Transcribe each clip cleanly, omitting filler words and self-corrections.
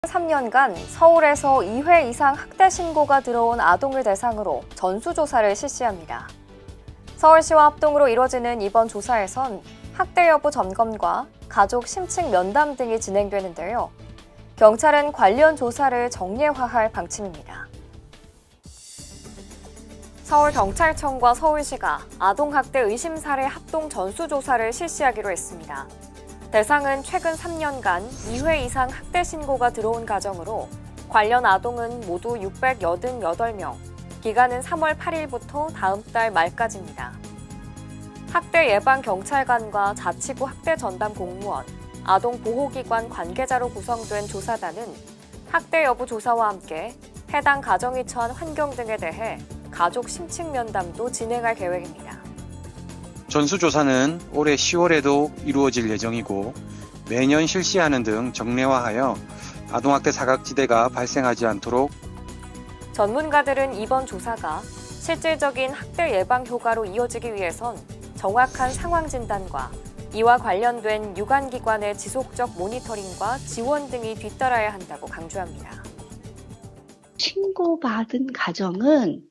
3년간 서울에서 2회 이상 학대 신고가 들어온 아동을 대상으로 전수조사를 실시합니다. 서울시와 합동으로 이뤄지는 이번 조사에선 학대 여부 점검과 가족 심층 면담 등이 진행되는데요. 경찰은 관련 조사를 정례화할 방침입니다. 서울경찰청과 서울시가 아동학대 의심 사례 합동 전수조사를 실시하기로 했습니다. 대상은 최근 3년간 2회 이상 학대 신고가 들어온 가정으로 관련 아동은 모두 688명, 기간은 3월 8일부터 다음 달 말까지입니다. 학대 예방 경찰관과 자치구 학대 전담 공무원, 아동보호기관 관계자로 구성된 조사단은 학대 여부 조사와 함께 해당 가정이 처한 환경 등에 대해 가족 심층 면담도 진행할 계획입니다. 전수조사는 올해 10월에도 이루어질 예정이고 매년 실시하는 등 정례화하여 아동학대 사각지대가 발생하지 않도록 전문가들은 이번 조사가 실질적인 학대 예방 효과로 이어지기 위해선 정확한 상황 진단과 이와 관련된 유관기관의 지속적 모니터링과 지원 등이 뒤따라야 한다고 강조합니다. 신고받은 가정은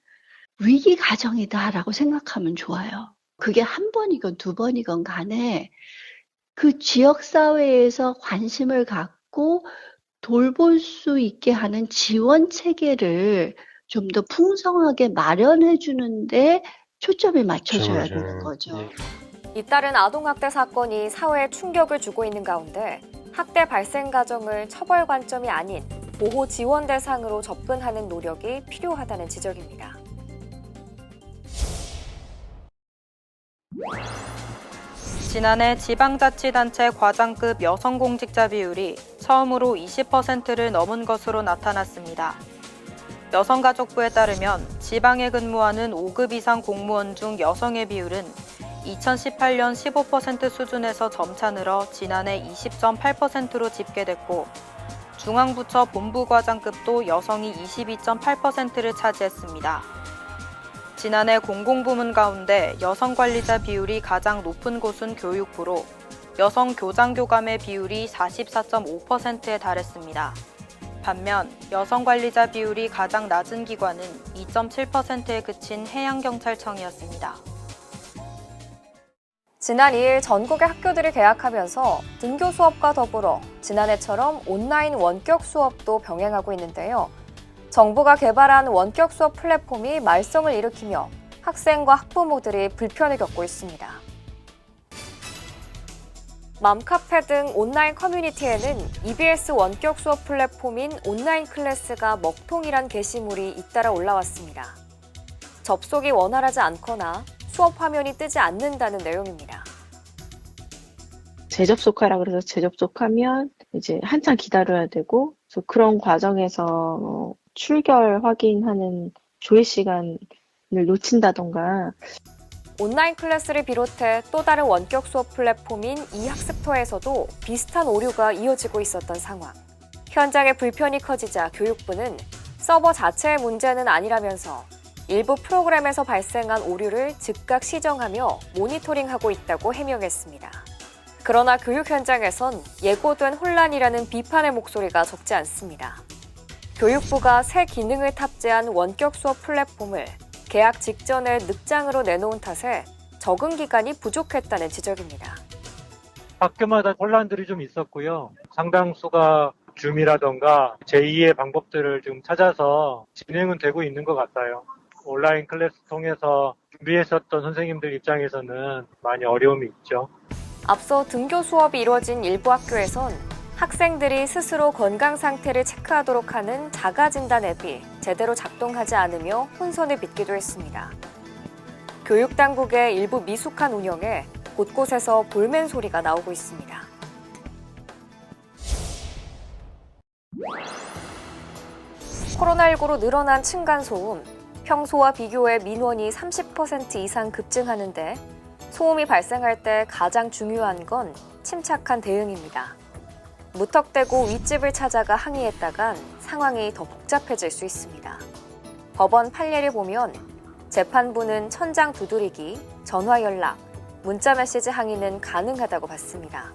위기 가정이다라고 생각하면 좋아요. 그게 한 번이건 두 번이건 간에 그 지역사회에서 관심을 갖고 돌볼 수 있게 하는 지원 체계를 좀 더 풍성하게 마련해 주는데 초점이 맞춰져야 되는 거죠. 잇따른 아동학대 사건이 사회에 충격을 주고 있는 가운데 학대 발생 가정을 처벌 관점이 아닌 보호 지원 대상으로 접근하는 노력이 필요하다는 지적입니다. 지난해 지방자치단체 과장급 여성공직자 비율이 처음으로 20%를 넘은 것으로 나타났습니다. 여성가족부에 따르면 지방에 근무하는 5급 이상 공무원 중 여성의 비율은 2018년 15% 수준에서 점차 늘어 지난해 20.8%로 집계됐고 중앙부처 본부과장급도 여성이 22.8%를 차지했습니다. 지난해 공공부문 가운데 여성관리자 비율이 가장 높은 곳은 교육부로 여성 교장교감의 비율이 44.5%에 달했습니다. 반면 여성관리자 비율이 가장 낮은 기관은 2.7%에 그친 해양경찰청이었습니다. 지난 2일 전국의 학교들이 개학하면서 등교 수업과 더불어 지난해처럼 온라인 원격 수업도 병행하고 있는데요. 정부가 개발한 원격 수업 플랫폼이 말썽을 일으키며 학생과 학부모들이 불편을 겪고 있습니다. 맘카페 등 온라인 커뮤니티에는 EBS 원격 수업 플랫폼인 온라인 클래스가 먹통이란 게시물이 잇따라 올라왔습니다. 접속이 원활하지 않거나 수업 화면이 뜨지 않는다는 내용입니다. 재접속하라 그래서 재접속하면 이제 한참 기다려야 되고, 그래서 그런 과정에서 출결 확인하는 조회 시간을 놓친다던가. 온라인 클래스를 비롯해 또 다른 원격 수업 플랫폼인 이학습터에서도 비슷한 오류가 이어지고 있었던 상황. 현장의 불편이 커지자 교육부는 서버 자체의 문제는 아니라면서 일부 프로그램에서 발생한 오류를 즉각 시정하며 모니터링하고 있다고 해명했습니다. 그러나 교육 현장에선 예고된 혼란이라는 비판의 목소리가 적지 않습니다. 교육부가 새 기능을 탑재한 원격 수업 플랫폼을 개학 직전에 늑장으로 내놓은 탓에 적응 기간이 부족했다는 지적입니다. 학교마다 혼란들이 좀 있었고요. 상당수가 줌이라던가 제2의 방법들을 좀 찾아서 진행은 되고 있는 것 같아요. 온라인 클래스 통해서 준비했었던 선생님들 입장에서는 많이 어려움이 있죠. 앞서 등교 수업이 이루어진 일부 학교에선 학생들이 스스로 건강 상태를 체크하도록 하는 자가진단 앱이 제대로 작동하지 않으며 혼선을 빚기도 했습니다. 교육당국의 일부 미숙한 운영에 곳곳에서 볼멘 소리가 나오고 있습니다. 코로나19로 늘어난 층간소음, 평소와 비교해 민원이 30% 이상 급증하는데 소음이 발생할 때 가장 중요한 건 침착한 대응입니다. 무턱대고 윗집을 찾아가 항의했다간 상황이 더 복잡해질 수 있습니다. 법원 판례를 보면 재판부는 천장 두드리기, 전화 연락, 문자 메시지 항의는 가능하다고 봤습니다.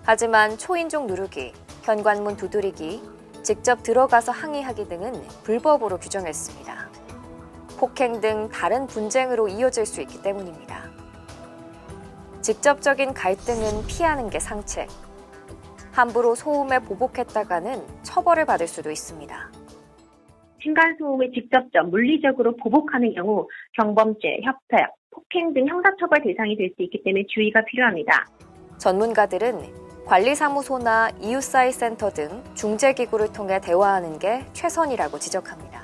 하지만 초인종 누르기, 현관문 두드리기, 직접 들어가서 항의하기 등은 불법으로 규정했습니다. 폭행 등 다른 분쟁으로 이어질 수 있기 때문입니다. 직접적인 갈등은 피하는 게 상책. 함부로 소음에 보복했다가는 처벌을 받을 수도 있습니다. 층간소음을 직접적 물리적으로 보복하는 경우 경범죄, 협회, 폭행 등 형사처벌 대상이 될 수 있기 때문에 주의가 필요합니다. 전문가들은 관리사무소나 이웃사회센터 등 중재기구를 통해 대화하는 게 최선이라고 지적합니다.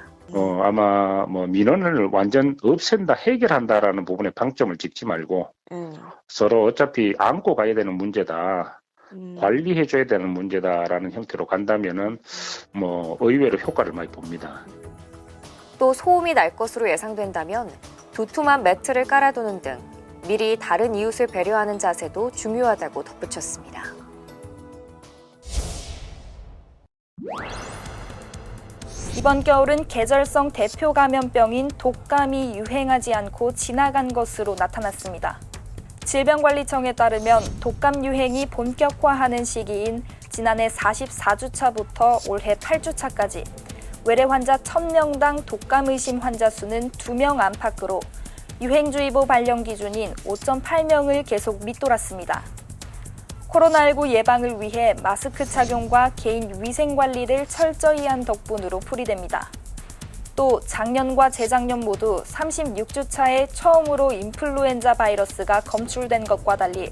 아마 민원을 완전 없앤다, 해결한다라는 부분에 방점을 찍지 말고 서로 어차피 안고 가야 되는 문제다, 관리해줘야 되는 문제다라는 형태로 간다면은 의외로 효과를 많이 봅니다. 또 소음이 날 것으로 예상된다면 두툼한 매트를 깔아두는 등 미리 다른 이웃을 배려하는 자세도 중요하다고 덧붙였습니다. 이번 겨울은 계절성 대표 감염병인 독감이 유행하지 않고 지나간 것으로 나타났습니다. 질병관리청에 따르면 독감 유행이 본격화하는 시기인 지난해 44주차부터 올해 8주차까지 외래 환자 1000명당 독감 의심 환자 수는 2명 안팎으로 유행주의보 발령 기준인 5.8명을 계속 밑돌았습니다. 코로나19 예방을 위해 마스크 착용과 개인 위생 관리를 철저히 한 덕분으로 풀이됩니다. 또 작년과 재작년 모두 36주차에 처음으로 인플루엔자 바이러스가 검출된 것과 달리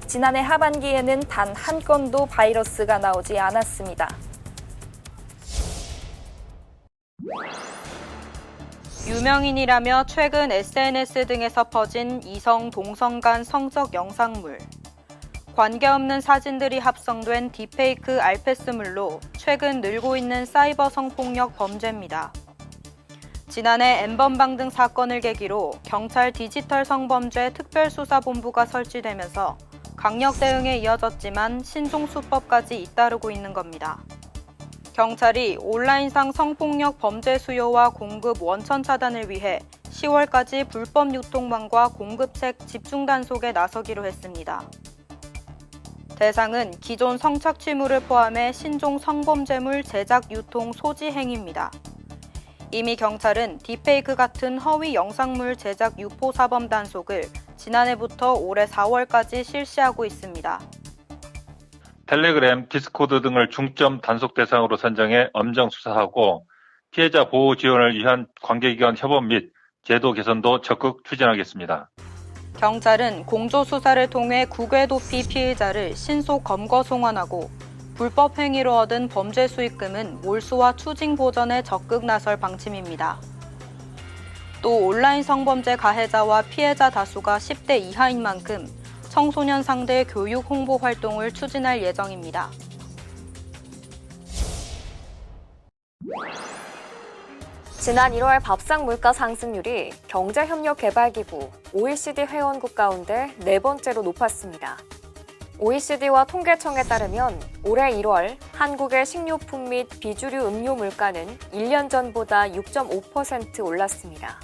지난해 하반기에는 단 한 건도 바이러스가 나오지 않았습니다. 유명인이라며 최근 SNS 등에서 퍼진 이성, 동성 간 성적 영상물. 관계없는 사진들이 합성된 딥페이크 알패스물로 최근 늘고 있는 사이버 성폭력 범죄입니다. 지난해 N번방 등 사건을 계기로 경찰 디지털 성범죄 특별수사본부가 설치되면서 강력 대응에 이어졌지만 신종수법까지 잇따르고 있는 겁니다. 경찰이 온라인상 성폭력 범죄 수요와 공급 원천 차단을 위해 10월까지 불법 유통망과 공급책 집중 단속에 나서기로 했습니다. 대상은 기존 성착취물을 포함해 신종 성범죄물 제작, 유통, 소지 행위입니다. 이미 경찰은 딥페이크 같은 허위 영상물 제작 유포 사범 단속을 지난해부터 올해 4월까지 실시하고 있습니다. 텔레그램, 디스코드 등을 중점 단속 대상으로 선정해 엄정 수사하고 피해자 보호 지원을 위한 관계기관 협업 및 제도 개선도 적극 추진하겠습니다. 경찰은 공조수사를 통해 국외 도피 피해자를 신속 검거 송환하고 불법 행위로 얻은 범죄 수익금은 몰수와 추징 보전에 적극 나설 방침입니다. 또 온라인 성범죄 가해자와 피해자 다수가 10대 이하인 만큼 청소년 상대 교육 홍보 활동을 추진할 예정입니다. 지난 1월 밥상 물가 상승률이 경제협력개발기구 OECD 회원국 가운데 4번째로 높았습니다. OECD와 통계청에 따르면 올해 1월 한국의 식료품 및 비주류 음료 물가는 1년 전보다 6.5% 올랐습니다.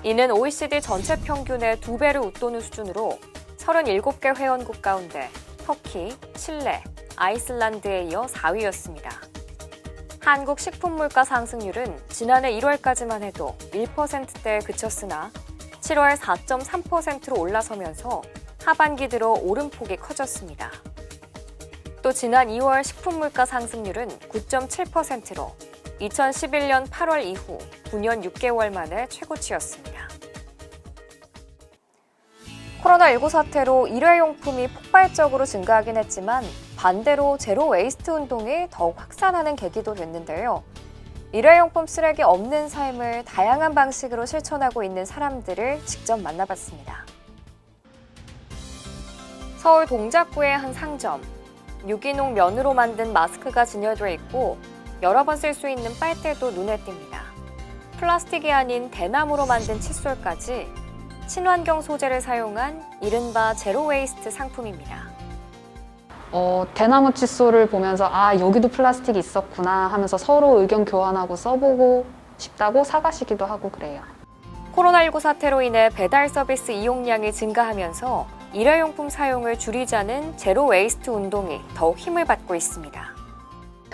이는 OECD 전체 평균의 2배를 웃도는 수준으로 37개 회원국 가운데 터키, 칠레, 아이슬란드에 이어 4위였습니다. 한국 식품물가 상승률은 지난해 1월까지만 해도 1%대에 그쳤으나 7월 4.3%로 올라서면서 하반기 들어 오름폭이 커졌습니다. 또 지난 2월 식품물가 상승률은 9.7%로 2011년 8월 이후 9년 6개월 만에 최고치였습니다. 코로나19 사태로 일회용품이 폭발적으로 증가하긴 했지만 반대로 제로 웨이스트 운동이 더욱 확산하는 계기도 됐는데요. 일회용품 쓰레기 없는 삶을 다양한 방식으로 실천하고 있는 사람들을 직접 만나봤습니다. 서울 동작구의 한 상점. 유기농 면으로 만든 마스크가 진열돼 있고 여러 번 쓸 수 있는 빨대도 눈에 띕니다. 플라스틱이 아닌 대나무로 만든 칫솔까지 친환경 소재를 사용한 이른바 제로 웨이스트 상품입니다. 대나무 칫솔을 보면서 여기도 플라스틱이 있었구나 하면서 서로 의견 교환하고 써보고 싶다고 사가시기도 하고 그래요. 코로나19 사태로 인해 배달 서비스 이용량이 증가하면서 일회용품 사용을 줄이자는 제로 웨이스트 운동이 더욱 힘을 받고 있습니다.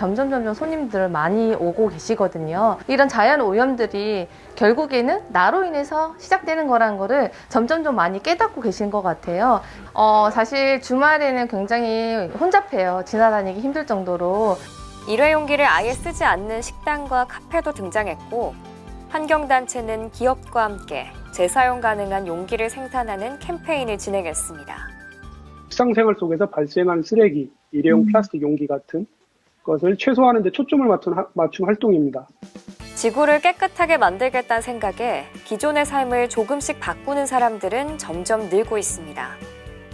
점점 손님들 많이 오고 계시거든요. 이런 자연 오염들이 결국에는 나로 인해서 시작되는 거라는 거를 점점 좀 많이 깨닫고 계신 것 같아요. 사실 주말에는 굉장히 혼잡해요. 지나다니기 힘들 정도로. 일회용기를 아예 쓰지 않는 식당과 카페도 등장했고, 환경단체는 기업과 함께 재사용 가능한 용기를 생산하는 캠페인을 진행했습니다. 일상생활 속에서 발생하는 쓰레기, 일회용 플라스틱 용기 같은 것을 최소화하는 데 초점을 맞춘 활동입니다. 지구를 깨끗하게 만들겠다는 생각에 기존의 삶을 조금씩 바꾸는 사람들은 점점 늘고 있습니다.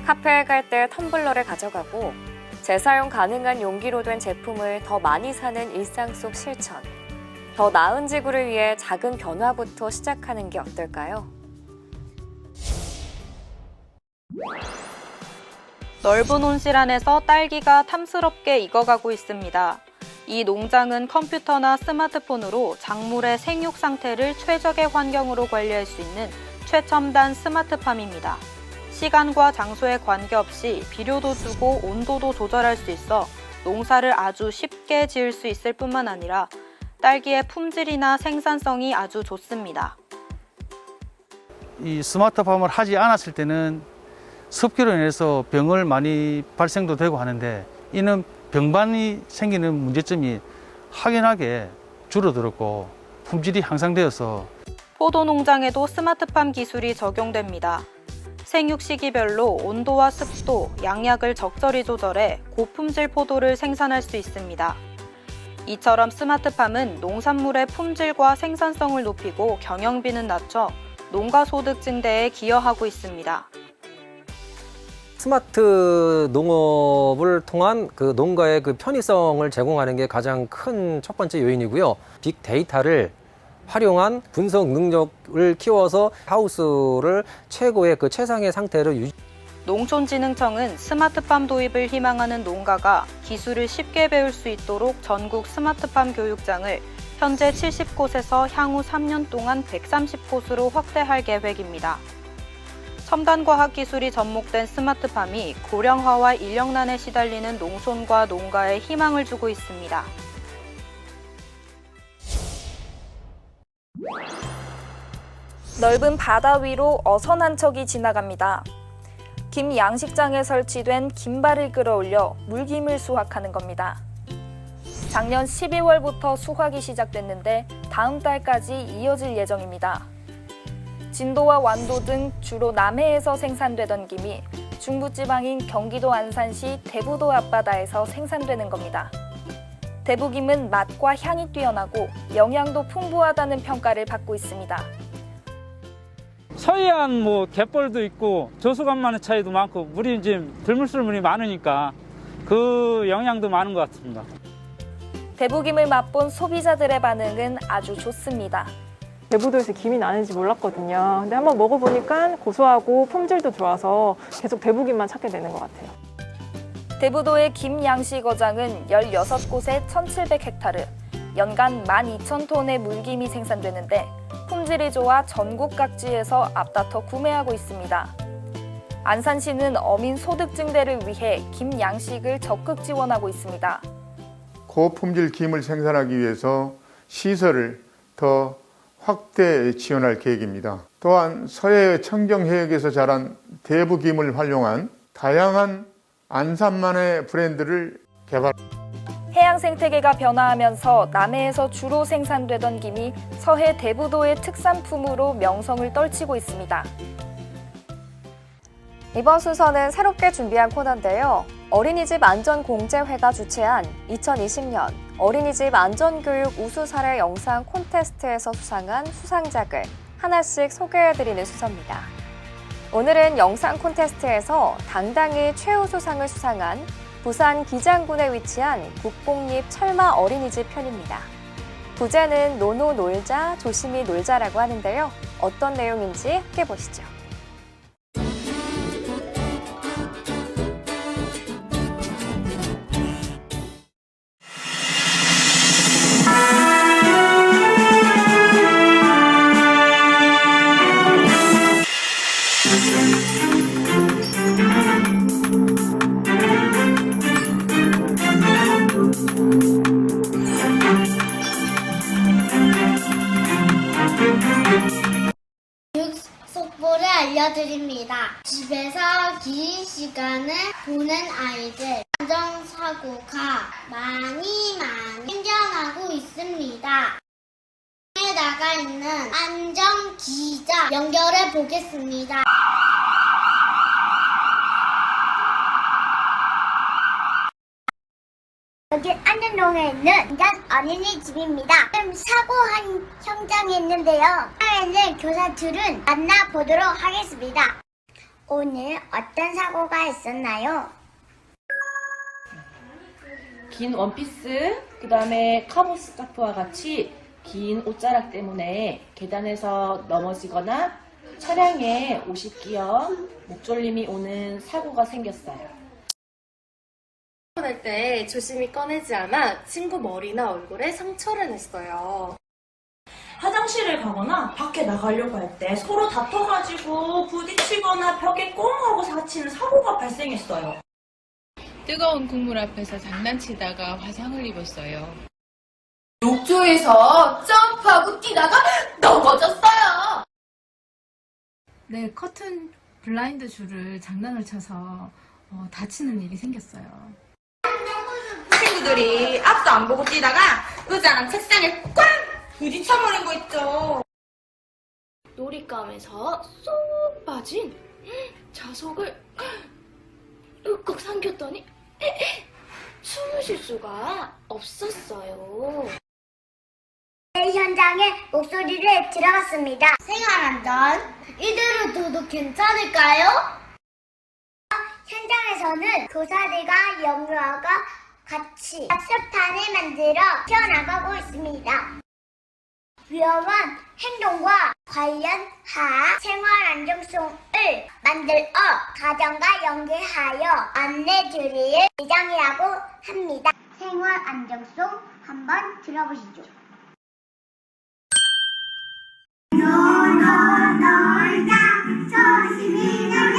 카페에 갈 때 텀블러를 가져가고 재사용 가능한 용기로 된 제품을 더 많이 사는 일상 속 실천. 더 나은 지구를 위해 작은 변화부터 시작하는 게 어떨까요? 넓은 온실 안에서 딸기가 탐스럽게 익어가고 있습니다. 이 농장은 컴퓨터나 스마트폰으로 작물의 생육 상태를 최적의 환경으로 관리할 수 있는 최첨단 스마트팜입니다. 시간과 장소에 관계없이 비료도 주고 온도도 조절할 수 있어 농사를 아주 쉽게 지을 수 있을 뿐만 아니라 딸기의 품질이나 생산성이 아주 좋습니다. 이 스마트팜을 하지 않았을 때는 습기로 인해서 병을 많이 발생도 되고 하는데, 이는 병반이 생기는 문제점이 확연하게 줄어들었고 품질이 향상되어서 포도 농장에도 스마트팜 기술이 적용됩니다. 생육 시기별로 온도와 습도, 양약을 적절히 조절해 고품질 포도를 생산할 수 있습니다. 이처럼 스마트팜은 농산물의 품질과 생산성을 높이고 경영비는 낮춰 농가 소득 증대에 기여하고 있습니다. 스마트 농업을 통한 그 농가의 그 편의성을 제공하는 게 가장 큰 첫 번째 요인이고요. 빅데이터를 활용한 분석 능력을 키워서 하우스를 최고의 그 최상의 상태로 유지. 농촌진흥청은 스마트팜 도입을 희망하는 농가가 기술을 쉽게 배울 수 있도록 전국 스마트팜 교육장을 현재 70곳에서 향후 3년 동안 130곳으로 확대할 계획입니다. 첨단 과학 기술이 접목된 스마트팜이 고령화와 인력난에 시달리는 농촌과 농가에 희망을 주고 있습니다. 넓은 바다 위로 어선 한 척이 지나갑니다. 김 양식장에 설치된 김발을 끌어올려 물김을 수확하는 겁니다. 작년 12월부터 수확이 시작됐는데 다음 달까지 이어질 예정입니다. 진도와 완도 등 주로 남해에서 생산되던 김이 중부지방인 경기도 안산시 대부도 앞바다에서 생산되는 겁니다. 대부김은 맛과 향이 뛰어나고 영양도 풍부하다는 평가를 받고 있습니다. 서해안 갯벌도 있고 저수간만의 차이도 많고 물이 지금 들물술물이 많으니까 그 영향도 많은 것 같습니다. 대부김을 맛본 소비자들의 반응은 아주 좋습니다. 대부도에서 김이 나는지 몰랐거든요. 근데 한번 먹어보니까 고소하고 품질도 좋아서 계속 대부김만 찾게 되는 것 같아요. 대부도의 김 양식어장은 16곳에 1,700헥타르, 연간 12,000톤의 물김이 생산되는데 품질이 좋아 전국 각지에서 앞다퉈 구매하고 있습니다. 안산시는 어민 소득 증대를 위해 김 양식을 적극 지원하고 있습니다. 고품질 김을 생산하기 위해서 시설을 더 확대 지원할 계획입니다. 또한 서해 청정해역에서 자란 대부김을 활용한 다양한 안산만의 브랜드를 개발. 해양 생태계가 변화하면서 남해에서 주로 생산되던 김이 서해 대부도의 특산품으로 명성을 떨치고 있습니다. 이번 순서는 새롭게 준비한 코너인데요. 어린이집 안전공제회가 주최한 2020년 어린이집 안전교육 우수 사례 영상 콘테스트에서 수상한 수상작을 하나씩 소개해드리는 순서입니다. 오늘은 영상 콘테스트에서 당당히 최우수상을 수상한 부산 기장군에 위치한 국공립 철마 어린이집 편입니다. 부제는 노노 놀자, 조심히 놀자라고 하는데요. 어떤 내용인지 함께 보시죠. 알려드립니다. 집에서 긴 시간을 보낸 아이들 안전사고가 많이 생겨나고 있습니다. 나가 있는 안전기자 연결해 보겠습니다. 여기 안전동에 있는 안전 어린이집입니다. 지금 사고한 현장에 있는데요. 현장에 있는 교사들은 만나보도록 하겠습니다. 오늘 어떤 사고가 있었나요? 긴 원피스, 그 다음에 카봇 스카프와 같이 긴 옷자락 때문에 계단에서 넘어지거나 차량에 옷이 끼어 목졸림이 오는 사고가 생겼어요. 할 때 조심히 꺼내지 않아 친구 머리나 얼굴에 상처를 냈어요. 화장실을 가거나 밖에 나가려고 할 때 서로 다퉈가지고 부딪히거나 벽에 꽁 하고 다치는 사고가 발생했어요. 뜨거운 국물 앞에서 장난치다가 화상을 입었어요. 욕조에서 점프하고 뛰다가 넘어졌어요. 네, 커튼 블라인드 줄을 장난을 쳐서 다치는 일이 생겼어요. 친구들이 앞도 안 보고 뛰다가 의자랑 책상에 꽝 부딪혀버린 거 있죠. 놀잇감에서 쏙 빠진 자석을 윽꺽 삼켰더니 숨을 쉴 수가 없었어요. 현장에 목소리를 들어봤습니다. 생활안전 이대로 둬도 괜찮을까요? 현장에서는 교사들과 영유아가 같이 악습판을 만들어 튀어나가고 있습니다. 위험한 행동과 관련한 생활안정성을 만들어 가정과 연계하여 안내드릴 예정이라고 합니다. 생활안정성 한번 들어보시죠. 놀자 조심히 놀자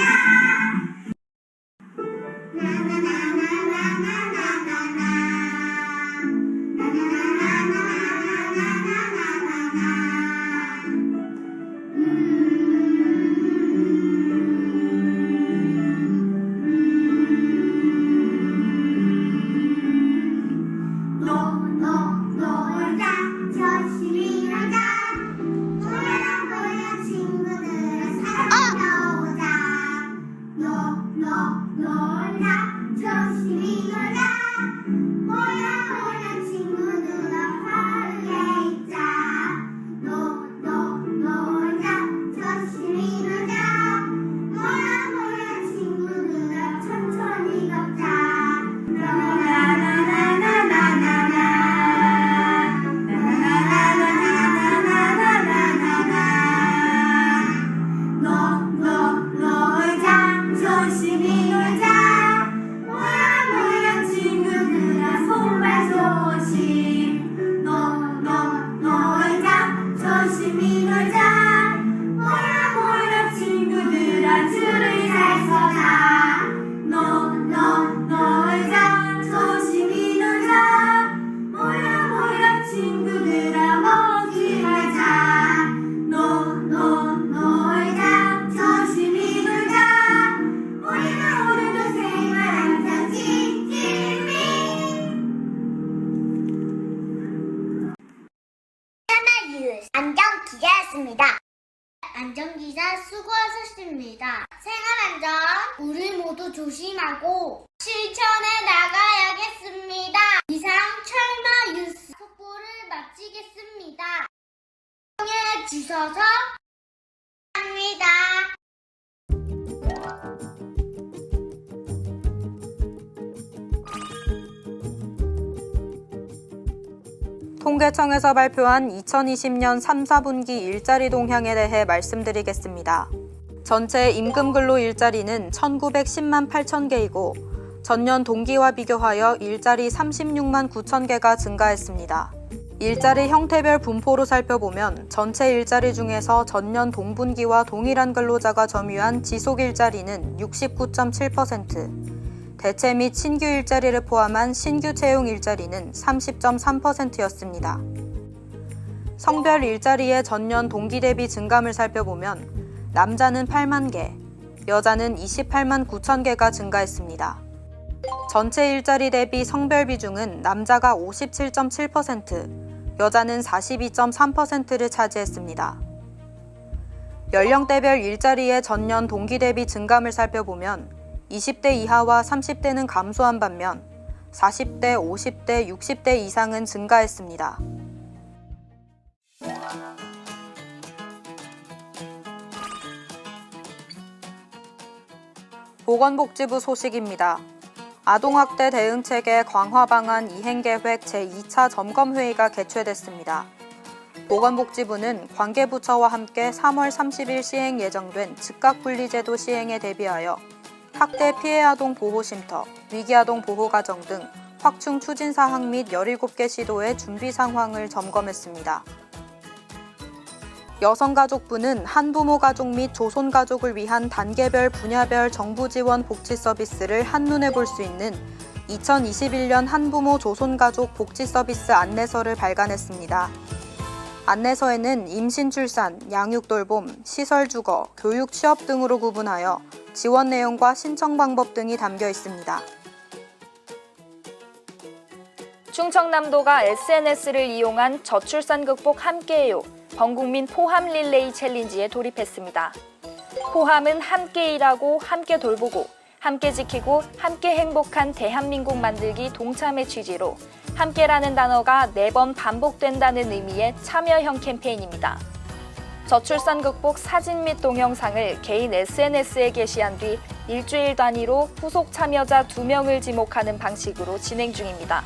안전기자였습니다. 안전기자 수고하셨습니다. 생활안전 우리 모두 조심하고 실천해 나가야겠습니다. 이상 철마 뉴스 속보를 마치겠습니다. 시청해 주셔서 감사합니다. 통계청에서 발표한 2020년 3, 4분기 일자리 동향에 대해 말씀드리겠습니다. 전체 임금근로 일자리는 1910만 8천 개이고 전년 동기와 비교하여 일자리 36만 9천 개가 증가했습니다. 일자리 형태별 분포로 살펴보면 전체 일자리 중에서 전년 동분기와 동일한 근로자가 점유한 지속 일자리는 69.7%, 대체 및 신규 일자리를 포함한 신규 채용 일자리는 30.3%였습니다. 성별 일자리의 전년 동기 대비 증감을 살펴보면 남자는 8만 개, 여자는 28만 9천 개가 증가했습니다. 전체 일자리 대비 성별 비중은 남자가 57.7%, 여자는 42.3%를 차지했습니다. 연령대별 일자리의 전년 동기 대비 증감을 살펴보면 20대 이하와 30대는 감소한 반면 40대, 50대, 60대 이상은 증가했습니다. 보건복지부 소식입니다. 아동학대 대응체계 강화 방안 이행계획 제2차 점검회의가 개최됐습니다. 보건복지부는 관계부처와 함께 3월 30일 시행 예정된 즉각분리제도 시행에 대비하여 학대 피해 아동 보호쉼터, 위기아동 보호가정 등 확충 추진사항 및 17개 시도의 준비 상황을 점검했습니다. 여성가족부는 한부모 가족 및 조손가족을 위한 단계별 분야별 정부 지원 복지 서비스를 한눈에 볼 수 있는 2021년 한부모 조손가족 복지 서비스 안내서를 발간했습니다. 안내서에는 임신 출산, 양육 돌봄, 시설 주거, 교육 취업 등으로 구분하여 지원 내용과 신청 방법 등이 담겨 있습니다. 충청남도가 SNS를 이용한 저출산 극복 함께해요 범국민 포함 릴레이 챌린지에 돌입했습니다. 포함은 함께 일하고 함께 돌보고 함께 지키고 함께 행복한 대한민국 만들기 동참의 취지로 함께라는 단어가 4번 반복된다는 의미의 참여형 캠페인입니다. 저출산 극복 사진 및 동영상을 개인 SNS에 게시한 뒤 일주일 단위로 후속 참여자 2명을 지목하는 방식으로 진행 중입니다.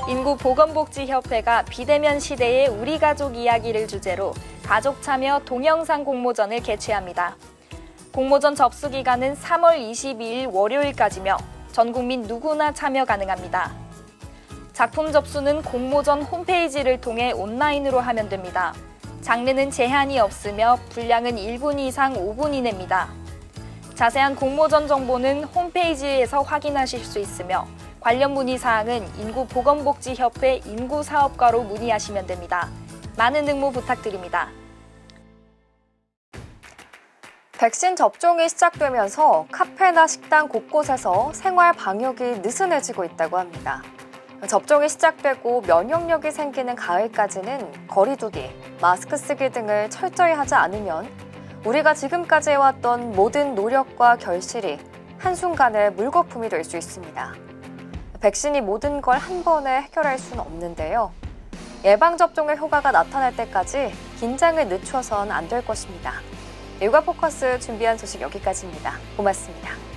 인구보건복지협회가 비대면 시대의 우리 가족 이야기를 주제로 가족 참여 동영상 공모전을 개최합니다. 공모전 접수 기간은 3월 22일 월요일까지며 전 국민 누구나 참여 가능합니다. 작품 접수는 공모전 홈페이지를 통해 온라인으로 하면 됩니다. 장르는 제한이 없으며 분량은 1분 이상 5분 이내입니다. 자세한 공모전 정보는 홈페이지에서 확인하실 수 있으며 관련 문의사항은 인구보건복지협회 인구사업과로 문의하시면 됩니다. 많은 응모 부탁드립니다. 백신 접종이 시작되면서 카페나 식당 곳곳에서 생활 방역이 느슨해지고 있다고 합니다. 접종이 시작되고 면역력이 생기는 가을까지는 거리 두기, 마스크 쓰기 등을 철저히 하지 않으면 우리가 지금까지 해왔던 모든 노력과 결실이 한순간에 물거품이 될 수 있습니다. 백신이 모든 걸 한 번에 해결할 수는 없는데요. 예방접종의 효과가 나타날 때까지 긴장을 늦춰선 안 될 것입니다. 일과포커스 준비한 소식 여기까지입니다. 고맙습니다.